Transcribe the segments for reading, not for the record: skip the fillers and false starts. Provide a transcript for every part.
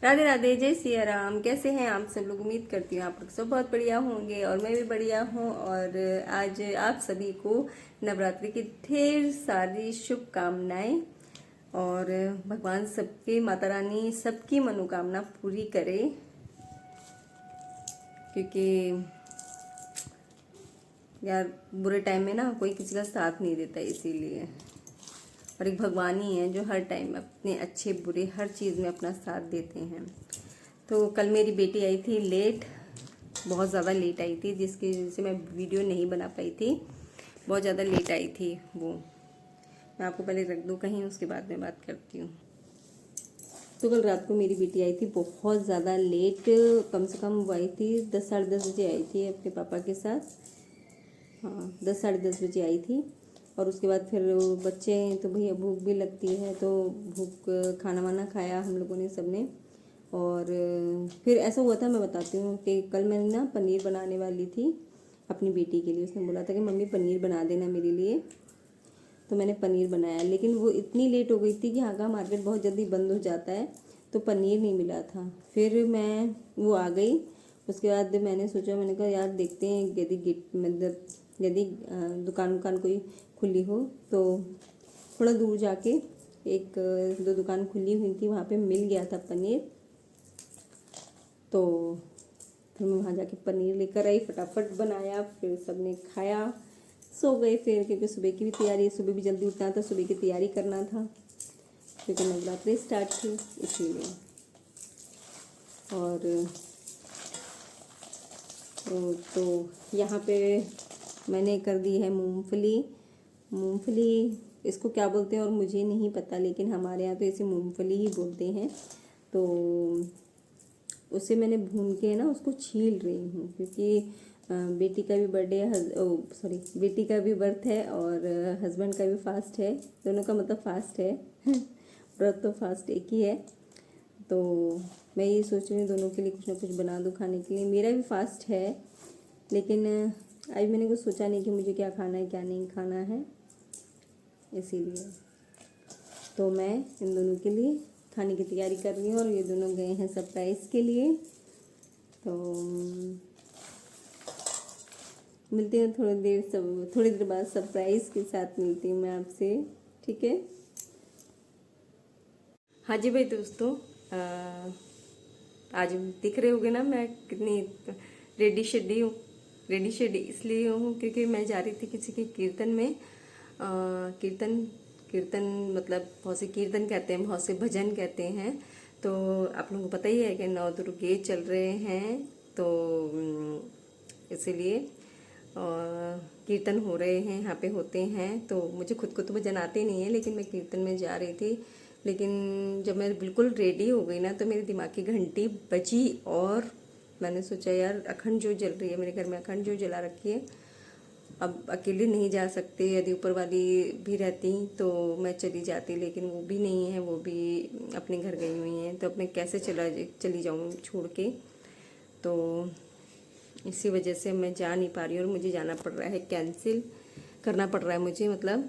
राधे राधे, जय सिया राम। कैसे हैं आप सब लोग? उम्मीद करती हूँ आप लोग सब बहुत बढ़िया होंगे और मैं भी बढ़िया हूँ। और आज आप सभी को नवरात्रि की ढेर सारी शुभकामनाएं। और भगवान सबके, माता रानी सबकी मनोकामना पूरी करे, क्योंकि यार बुरे टाइम में ना कोई किसी का साथ नहीं देता, इसीलिए। और एक भगवान ही है जो हर टाइम अपने अच्छे बुरे हर चीज़ में अपना साथ देते हैं। तो कल मेरी बेटी आई थी लेट, बहुत ज़्यादा लेट आई थी, जिसकी वजह से मैं वीडियो नहीं बना पाई थी। बहुत ज़्यादा लेट आई थी वो। मैं आपको पहले रख दूँ कहीं, उसके बाद में बात करती हूँ। तो कल रात को मेरी बेटी आई थी बहुत ज़्यादा लेट। कम से कम वो आई थी 10 साढ़े 10 बजे आई थी अपने पापा के साथ। हाँ, 10 साढ़े 10 बजे आई थी। और उसके बाद फिर बच्चे हैं तो भैया भूख भी लगती है, तो भूख खाना वाना खाया हम लोगों ने सबने। और फिर ऐसा हुआ था, मैं बताती हूँ कि कल मैंने ना पनीर बनाने वाली थी अपनी बेटी के लिए। उसने बोला था कि मम्मी पनीर बना देना मेरे लिए, तो मैंने पनीर बनाया। लेकिन वो इतनी लेट हो गई थी कि यहाँ का मार्केट बहुत जल्दी बंद हो जाता है, तो पनीर नहीं मिला था। फिर वो आ गई। उसके बाद मैंने सोचा, मैंने कहा यार देखते हैं मतलब यदि दुकान कोई खुली हो तो थोड़ा दूर जाके एक दो दुकान खुली हुई थी, वहाँ पे मिल गया था पनीर। तो फिर मैं वहाँ जाके पनीर लेकर आई, फटाफट बनाया, फिर सबने खाया, सो गए। फिर क्योंकि सुबह की भी तैयारी, सुबह भी जल्दी उठना था, सुबह की तैयारी करना था क्योंकि नवरात्रि स्टार्ट थी, इसीलिए। और तो यहाँ पे मैंने कर दी है मूंगफली। मूंगफली इसको क्या बोलते हैं और मुझे नहीं पता, लेकिन हमारे यहाँ तो इसे मूंगफली ही बोलते हैं। तो उसे मैंने भून के ना उसको छील रही हूँ, क्योंकि बेटी का भी बेटी का भी बर्थ है और हस्बैंड का भी फास्ट है, दोनों का मतलब फास्ट है। व्रत तो फास्ट एक ही है। तो मैं ये सोच रही हूँ दोनों के लिए कुछ ना कुछ बना दूँ खाने के लिए। मेरा भी फास्ट है, लेकिन अभी मैंने कुछ सोचा नहीं कि मुझे क्या खाना है क्या नहीं खाना है, इसीलिए। तो मैं इन दोनों के लिए खाने की तैयारी कर रही हूँ। और ये दोनों गए हैं सरप्राइज़ के लिए। तो मिलती हूँ थोड़ी देर बाद सरप्राइज़ के साथ मिलती हूँ मैं आपसे, ठीक है। हाँ जी भाई दोस्तों, आज दिख रहे होगे ना मैं कितनी रेडी शेडी इसलिए हूँ क्योंकि मैं जा रही थी किसी के कीर्तन में। कीर्तन कीर्तन मतलब बहुत से कीर्तन कहते हैं, बहुत से भजन कहते हैं। तो आप लोगों को पता ही है कि नवदुर्गे चल रहे हैं, तो इसीलिए कीर्तन हो रहे हैं, यहाँ पे होते हैं। तो मुझे खुद को तो भजन आते नहीं है, लेकिन मैं कीर्तन में जा रही थी। लेकिन जब मैं बिल्कुल रेडी हो गई ना, तो मेरे दिमाग की घंटी बजी और मैंने सोचा यार अखंड ज्योत जल रही है, मेरे घर में अखंड ज्योत जला रखी है। अब अकेले नहीं जा सकते, यदि ऊपर वाली भी रहती तो मैं चली जाती, लेकिन वो भी नहीं है, वो भी अपने घर गई हुई हैं। तो अब मैं कैसे चली जाऊँ छोड़ के। तो इसी वजह से मैं जा नहीं पा रही हूँ और मुझे जाना पड़ रहा है, कैंसिल करना पड़ रहा है मुझे, मतलब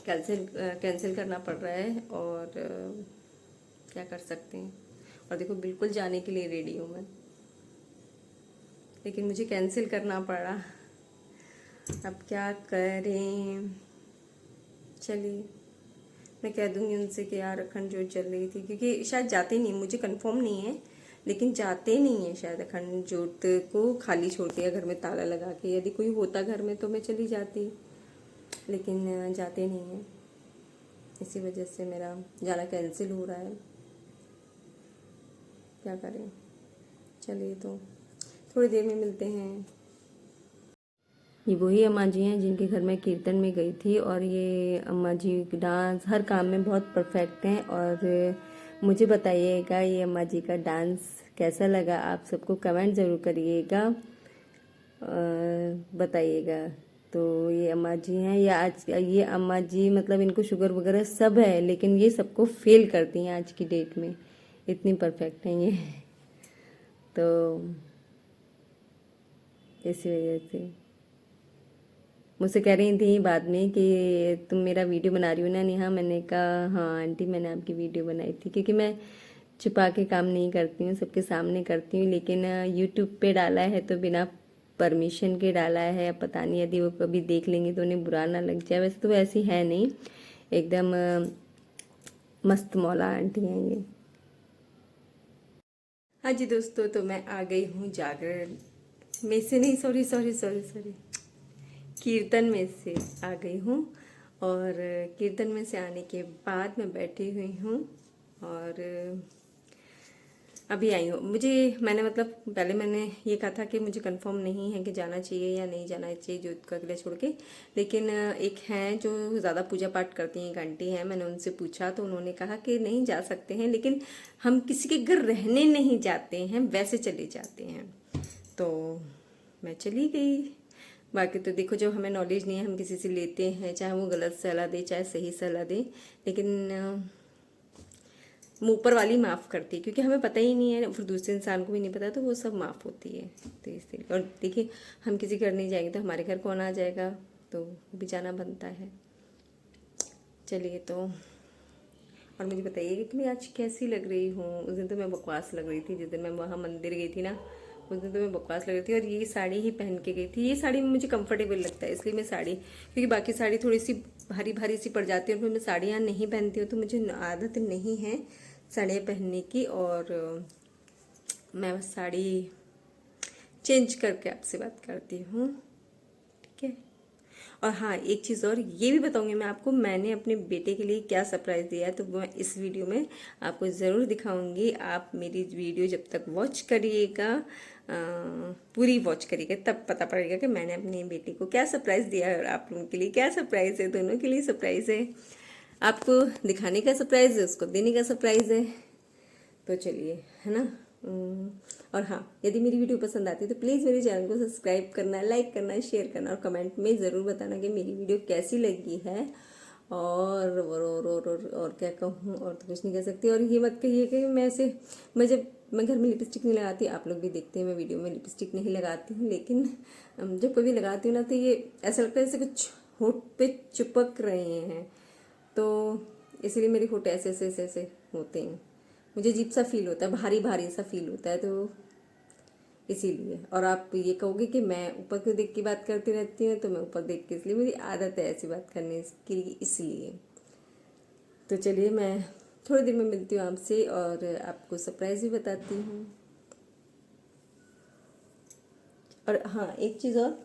कैंसिल करना पड़ रहा है। और क्या कर सकते हैं। और देखो बिल्कुल जाने के लिए रेडी हूँ मैं, लेकिन मुझे कैंसिल करना पड़ा। अब क्या करें। चलिए मैं कह दूंगी उनसे कि यार अखंड ज्योत चल रही थी, क्योंकि शायद जाते नहीं, मुझे कंफर्म नहीं है, लेकिन जाते नहीं है शायद अखंड ज्योत को खाली छोड़ते हैं घर में ताला लगा के। यदि कोई होता घर में तो मैं चली जाती, लेकिन जाते नहीं हैं, इसी वजह से मेरा जाना कैंसिल हो रहा है। क्या करें। चलिए तो थोड़ी देर में मिलते हैं। ये वही अम्मा जी हैं जिनके घर में कीर्तन में गई थी, और ये अम्मा जी डांस हर काम में बहुत परफेक्ट हैं। और मुझे बताइएगा ये अम्मा जी का डांस कैसा लगा, आप सबको कमेंट ज़रूर करिएगा, बताइएगा। तो ये अम्मा जी हैं, ये अम्मा जी मतलब इनको शुगर वगैरह सब है, लेकिन ये सबको फेल करती हैं आज की डेट में, इतनी परफेक्ट हैं ये। तो इसी वजह से मुझसे कह रही थी बाद में कि तुम मेरा वीडियो बना रही हो ना नेहा। मैंने कहा हाँ आंटी, मैंने आपकी वीडियो बनाई थी, क्योंकि मैं छुपा के काम नहीं करती हूँ, सबके सामने करती हूँ। लेकिन यूट्यूब पे डाला है तो बिना परमिशन के डाला है। अब पता नहीं यदि वो कभी देख लेंगे तो उन्हें बुरा ना लग जाए। वैसे तो ऐसी है नहीं, एकदम मस्त मौला आंटी हैं ये। हाँ जी दोस्तों, तो मैं आ गई हूँ जागरण में से, नहीं सॉरी सॉरी सॉरी सॉरी, कीर्तन में से आ गई हूँ। और कीर्तन में से आने के बाद मैं बैठी हुई हूँ और अभी आई हूँ। मैंने मतलब पहले मैंने ये कहा था कि मुझे कंफर्म नहीं है कि जाना चाहिए या नहीं जाना चाहिए ज्योत का किला छोड़ के। लेकिन एक हैं जो ज़्यादा पूजा पाठ करती हैं, एक आंटी हैं, मैंने उनसे पूछा तो उन्होंने कहा कि नहीं जा सकते हैं, लेकिन हम किसी के घर रहने नहीं जाते हैं, वैसे चले जाते हैं। तो मैं चली गई। बाकी तो देखो, जो हमें नॉलेज नहीं है हम किसी से लेते हैं, चाहे वो गलत सलाह दे चाहे सही सलाह दे, लेकिन ऊपर वाली माफ़ करती है, क्योंकि हमें पता ही नहीं है, फिर दूसरे इंसान को भी नहीं पता, तो वो सब माफ़ होती है। तो इसलिए, और देखिए हम किसी घर नहीं जाएंगे तो हमारे घर कौन आ जाएगा, तो भी जाना बनता है। चलिए तो, और मुझे बताइए कि मैं आज कैसी लग रही हूँ। उस दिन तो मैं बकवास लग रही थी, जिस दिन मैं वहाँ मंदिर गई थी ना, उस दिन तो मैं बकवास लग रही थी। और ये साड़ी ही पहन के गई थी। ये साड़ी में मुझे कंफर्टेबल लगता है, इसलिए मैं साड़ी, क्योंकि बाकी साड़ी थोड़ी सी भारी भारी सी पड़ जाती है और फिर मैं साड़ियाँ नहीं पहनती हूँ, तो मुझे आदत नहीं है साड़ियाँ पहनने की। और मैं बस साड़ी चेंज करके आपसे बात करती हूँ, ठीक है। और हाँ, एक चीज़ और ये भी बताऊंगी मैं आपको, मैंने अपने बेटे के लिए क्या सरप्राइज़ दिया है, तो मैं इस वीडियो में आपको ज़रूर दिखाऊंगी। आप मेरी वीडियो जब तक वॉच करिएगा, पूरी वॉच करिएगा, तब पता पड़ेगा कि मैंने अपने बेटे को क्या सरप्राइज़ दिया है और आप लोगों के लिए क्या सरप्राइज़ है। दोनों के लिए सरप्राइज़ है, आपको दिखाने का सरप्राइज़ है, उसको देने का सरप्राइज़ है। तो चलिए, है ना। और हाँ, यदि मेरी वीडियो पसंद आती है तो प्लीज़ मेरे चैनल को सब्सक्राइब करना, लाइक करना, शेयर करना और कमेंट में ज़रूर बताना कि मेरी वीडियो कैसी लगी है। और क्या कहूँ, और तो कुछ नहीं कह सकती। और ये मत कहिए कि मैं घर में लिपस्टिक नहीं लगाती। आप लोग भी देखते हैं मैं वीडियो में लिपस्टिक नहीं लगाती हूँ, लेकिन जब कभी लगाती हूँ ना तो ये ऐसा लगता है जैसे कुछ होठ पे चिपक रहे हैं, तो इसलिए मेरे होठ ऐसे ऐसे ऐसे ऐसे होते हैं, मुझे अजीब सा फील होता है, भारी भारी सा फील होता है, तो इसीलिए। और आप ये कहोगे कि मैं ऊपर को देख के बात करती रहती हूँ, तो मैं ऊपर देख के, इसलिए मेरी आदत है ऐसी बात करने की, इसलिए। तो चलिए, मैं थोड़ी देर में मिलती हूँ आपसे और आपको सरप्राइज भी बताती हूँ। और हाँ, एक चीज़ और,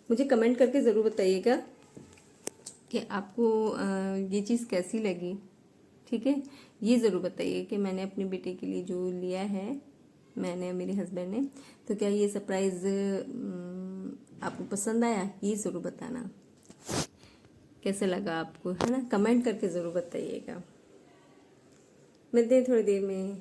मुझे कमेंट करके ज़रूर बताइएगा कि आपको ये चीज़ कैसी लगी, ठीक है। ये ज़रूर बताइए कि मैंने अपने बेटे के लिए जो लिया है, मैंने और मेरे हस्बैंड ने, तो क्या ये सरप्राइज़ आपको पसंद आया, ये ज़रूर बताना। कैसे लगा आपको, है ना, कमेंट करके ज़रूर बताइएगा। मिलते हैं थोड़ी देर में।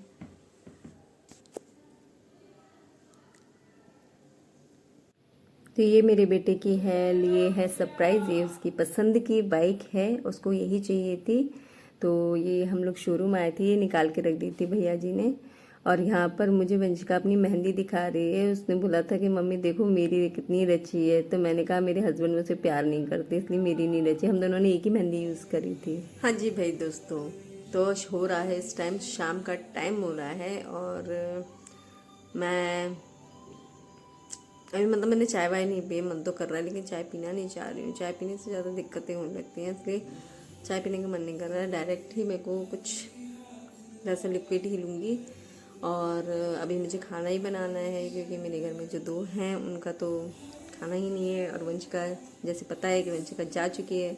तो ये मेरे बेटे की लिए है सरप्राइज़, ये उसकी पसंद की बाइक है, उसको यही चाहिए थी। तो ये हम लोग शोरूम आए थे, ये निकाल के रख दी थी भैया जी ने। और यहाँ पर मुझे वंशिका अपनी मेहंदी दिखा रही है। उसने बोला था कि मम्मी देखो मेरी कितनी रची है, तो मैंने कहा मेरे हस्बैंड मुझसे प्यार नहीं करते, इसलिए मेरी नहीं रची। हम दोनों ने एक ही मेहंदी यूज़ करी थी। हाँ जी भाई दोस्तों, तो हो रहा है इस टाइम, शाम का टाइम हो रहा है और मैं अभी मतलब मैंने चाय वाय नहीं पी, मन तो कर रहा है लेकिन चाय पीना नहीं चाह रही हूँ। चाय पीने से ज़्यादा दिक्कतें होने लगती हैं, इसलिए चाय पीने का मन नहीं कर रहा है। डायरेक्ट ही मेरे को कुछ वैसा लिक्विड ही लूँगी। और अभी मुझे खाना ही बनाना है, क्योंकि मेरे घर में जो दो हैं उनका तो खाना ही नहीं है। और वंशिका, जैसे पता है कि वंशिका जा चुकी है,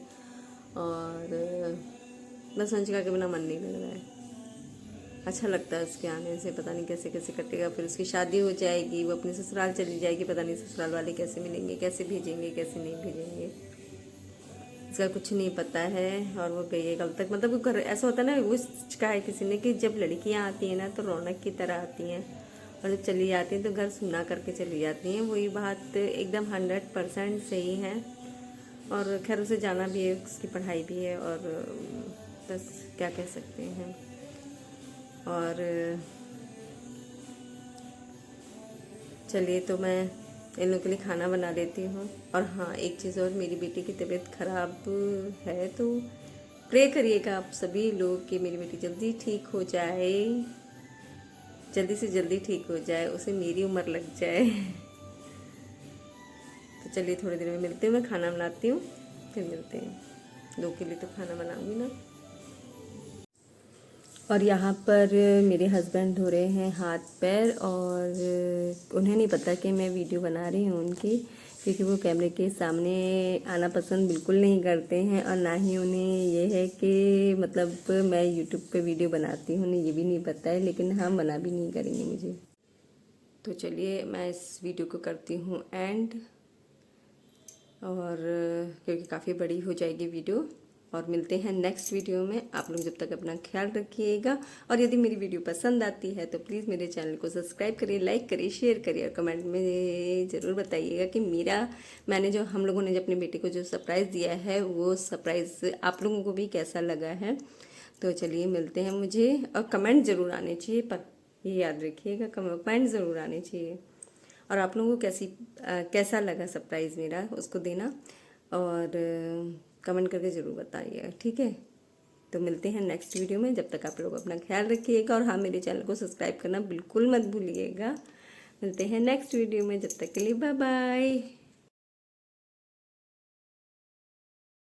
और बस वंशिका के बिना मन नहीं लग रहा है। अच्छा लगता है उसके आने से, पता नहीं कैसे कैसे कटेगा। फिर उसकी शादी हो जाएगी, वो अपने ससुराल चली जाएगी, पता नहीं ससुराल वाले कैसे मिलेंगे, कैसे भेजेंगे, कैसे नहीं भेजेंगे, इसका कुछ नहीं पता है। और वो गई है कल तक, मतलब वो घर ऐसा होता है ना, वो कहा है किसी ने कि जब लड़कियां आती हैं ना तो रौनक की तरह आती हैं, और जब चली जाती हैं तो घर सुना करके चली जाती हैं। वही बात एकदम 100% सही है। और खैर उसे जाना भी है, उसकी पढ़ाई भी है, और बस क्या कह सकते हैं। और चलिए, तो मैं इन लोगों के लिए खाना बना देती हूँ। और हाँ, एक चीज़ और, मेरी बेटी की तबीयत ख़राब है, तो प्रे करिएगा आप सभी लोग कि मेरी बेटी जल्दी ठीक हो जाए। जल्दी से जल्दी ठीक हो जाए, उसे मेरी उम्र लग जाए। तो चलिए थोड़ी देर में मिलते हैं, मैं खाना बनाती हूँ फिर मिलते हैं। 2 के लिए तो खाना बनाऊंगी ना। और यहाँ पर मेरे हस्बैंड धो रहे हैं हाथ पैर, और उन्हें नहीं पता कि मैं वीडियो बना रही हूँ उनकी, क्योंकि वो कैमरे के सामने आना पसंद बिल्कुल नहीं करते हैं, और ना ही उन्हें ये है कि मतलब मैं यूट्यूब पे वीडियो बनाती हूँ, उन्हें ये भी नहीं पता है, लेकिन हाँ मना भी नहीं करेंगे मुझे। तो चलिए मैं इस वीडियो को करती हूँ एंड, और क्योंकि काफ़ी बड़ी हो जाएगी वीडियो, और मिलते हैं नेक्स्ट वीडियो में। आप लोग जब तक अपना ख्याल रखिएगा, और यदि मेरी वीडियो पसंद आती है तो प्लीज़ मेरे चैनल को सब्सक्राइब करिए, लाइक करिए, शेयर करिए, और कमेंट में ज़रूर बताइएगा कि मैंने जो हम लोगों ने जो अपने बेटे को जो सरप्राइज़ दिया है वो सरप्राइज़ आप लोगों को भी कैसा लगा है। तो चलिए मिलते हैं, मुझे और कमेंट ज़रूर आने चाहिए, पर ये याद रखिएगा कमेंट ज़रूर आने चाहिए, और आप लोगों को कैसा लगा सरप्राइज़ मेरा उसको देना, और कमेंट करके ज़रूर बताइएगा, ठीक है। तो मिलते हैं नेक्स्ट वीडियो में, जब तक आप लोग अपना ख्याल रखिएगा, और हाँ मेरे चैनल को सब्सक्राइब करना बिल्कुल मत भूलिएगा। मिलते हैं नेक्स्ट वीडियो में, जब तक के लिए बाय बाय।